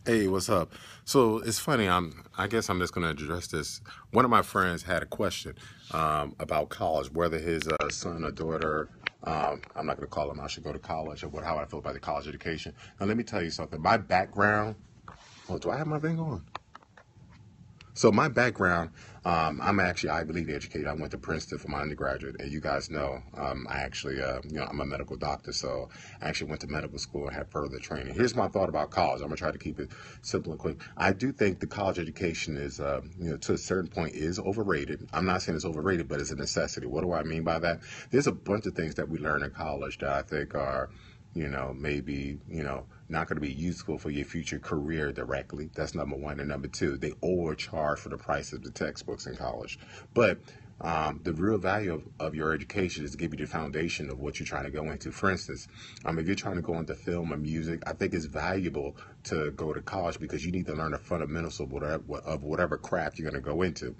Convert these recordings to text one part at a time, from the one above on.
Hey, what's up? So it's funny. I guess I'm just going to address this. One of my friends had a question about college, whether his son or daughter. I'm not going to call him. I should go to college, or what? How I feel about the college education. Now, let me tell you something. My background. Oh, do I have my thing on? So my background, I'm actually Ivy League educated. I went to Princeton for my undergraduate, and you guys know, I actually, I'm a medical doctor, so I actually went to medical school and had further training. Here's my thought about college. I'm gonna try to keep it simple and quick. I do think the college education is, to a certain point, is overrated. I'm not saying it's overrated, but it's a necessity. What do I mean by that? There's a bunch of things that we learn in college that I think are maybe, not going to be useful for your future career directly. That's number one. And number two, they overcharge for the price of the textbooks in college. But the real value of your education is to give you the foundation of what you're trying to go into. For instance, if you're trying to go into film or music, I think it's valuable to go to college because you need to learn the fundamentals of whatever craft you're going to go into.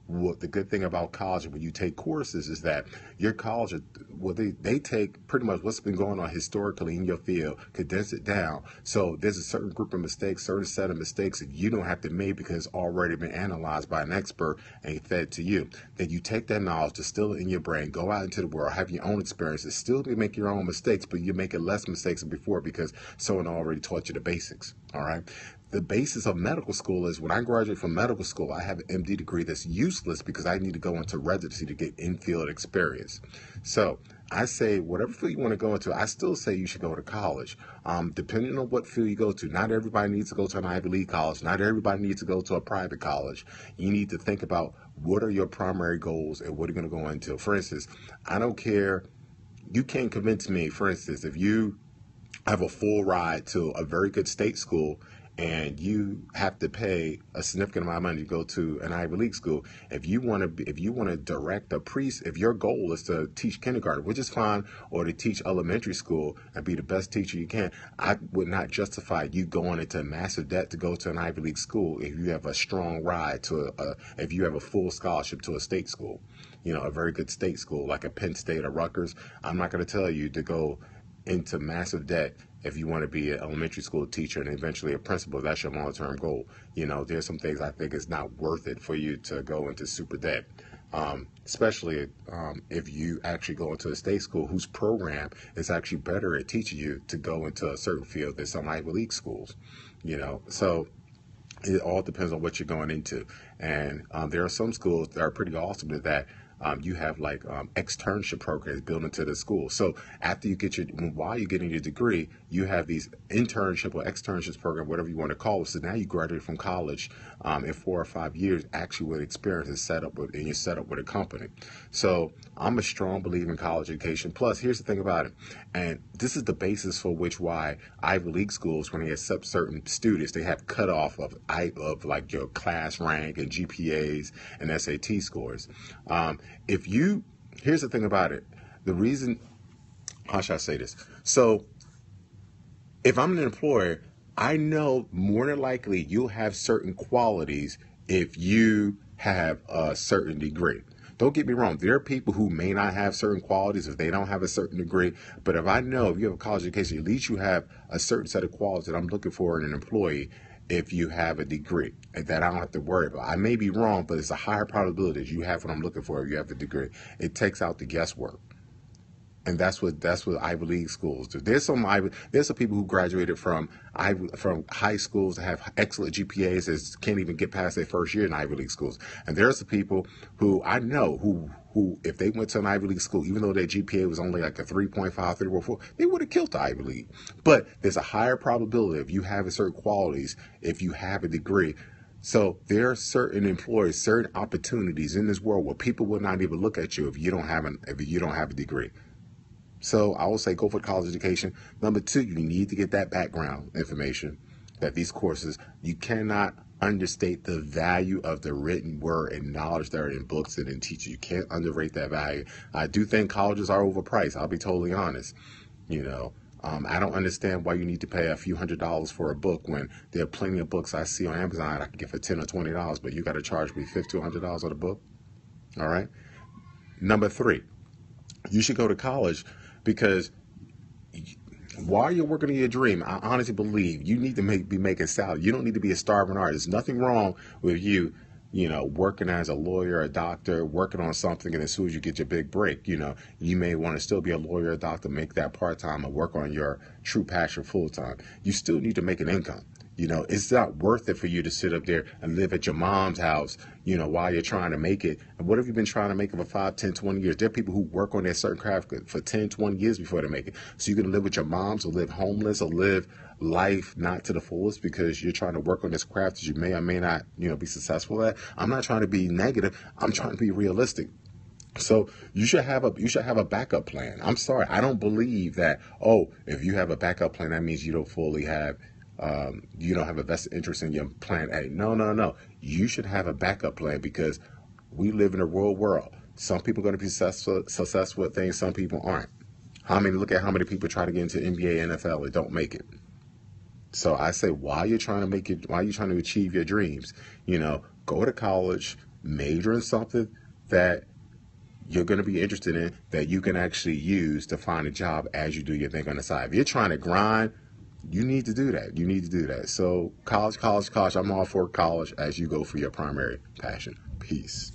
What the good thing about college when you take courses is that your college, well, they take pretty much what's been going on historically in your field, condense it down. So there's a certain group of mistakes, certain set of mistakes that you don't have to make because it's already been analyzed by an expert and fed to you. Then you take that knowledge, distill it in your brain, go out into the world, have your own experiences, still make your own mistakes, but you're making less mistakes than before because someone already taught you the basics. All right. The basis of medical school is when I graduate from medical school, I have an MD degree that's useless because I need to go into residency to get in-field experience. So I say whatever field you want to go into, I still say you should go to college. Depending on what field you go to, not everybody needs to go to an Ivy League college. Not everybody needs to go to a private college. You need to think about what are your primary goals and what are you going to go into. For instance, I don't care. You can't convince me, for instance, if you have a full ride to a very good state school and you have to pay a significant amount of money to go to an Ivy League school. If you want to direct a if your goal is to teach kindergarten, which is fine, or to teach elementary school and be the best teacher you can, I would not justify you going into massive debt to go to an Ivy League school if you have a strong ride if you have a full scholarship to a state school, a very good state school like a Penn State or Rutgers. I'm not going to tell you to go into massive debt if you want to be an elementary school teacher and eventually a principal. That's your long-term goal. There's some things I think it's not worth it for you to go into super debt, especially if you actually go into a state school whose program is actually better at teaching you to go into a certain field than some Ivy League schools. So it all depends on what you're going into. And there are some schools that are pretty awesome at that. You have like externship programs built into the school. So while you're getting your degree, you have these internship or externships program, whatever you want to call it. So now you graduate from college in 4 or 5 years, actually with experience and you're set up with a company. So I'm a strong believer in college education. Plus, here's the thing about it, and this is the basis for why Ivy League schools, when they accept certain students, they have cutoff of like your class rank and GPAs and SAT scores. If you Here's the thing about it. The reason, how should I say this? So if I'm an employer, I know more than likely you'll have certain qualities if you have a certain degree. Don't get me wrong. There are people who may not have certain qualities if they don't have a certain degree. But if I know if you have a college education, at least you have a certain set of qualities that I'm looking for in an employee if you have a degree and that I don't have to worry about. I may be wrong, but it's a higher probability that you have what I'm looking for if you have a degree. It takes out the guesswork. And that's what Ivy League schools do. There's some people who graduated from high schools that have excellent GPAs that can't even get past their first year in Ivy League schools. And there's some people who I know who if they went to an Ivy League school, even though their GPA was only like a 3.5, 3.4, they would have killed the Ivy League. But there's a higher probability if you have certain qualities, if you have a degree. So there are certain employers, certain opportunities in this world where people will not even look at you if you don't have a degree. So I will say go for college education. Number two, you need to get that background information, that these courses, you cannot understate the value of the written word and knowledge that are in books and in teachers. You can't underrate that value. I do think colleges are overpriced. I'll be totally honest. I don't understand why you need to pay a few $100s for a book when there are plenty of books I see on Amazon I can get for $10 or $20, but you got to charge me $50 or $100 on a book. All right. Number three, you should go to college because While you're working on your dream, I honestly believe you need to be making salary. You don't need to be a starving artist. There's nothing wrong with you, working as a lawyer, a doctor, working on something, and as soon as you get your big break, you may want to still be a lawyer, a doctor, make that part-time, and work on your true passion full-time. You still need to make an income. It's not worth it for you to sit up there and live at your mom's house, while you're trying to make it. And what have you been trying to make it for 5, 10, 20 years? There are people who work on their certain craft for 10, 20 years before they make it. So you're going to live with your moms or live homeless or live life not to the fullest because you're trying to work on this craft that you may or may not, be successful at. I'm not trying to be negative. I'm trying to be realistic. So you should have a backup plan. I'm sorry. I don't believe that, if you have a backup plan, that means you don't fully have you don't have a vested interest in your plan A. No. You should have a backup plan because we live in a real world. Some people are going to be successful at things, some people aren't. Look at how many people try to get into NBA, NFL, and don't make it. So I say, while you're trying to achieve your dreams, go to college, major in something that you're going to be interested in, that you can actually use to find a job as you do your thing on the side. If you're trying to grind, you need to do that. So college. I'm all for college as you go for your primary passion. Peace.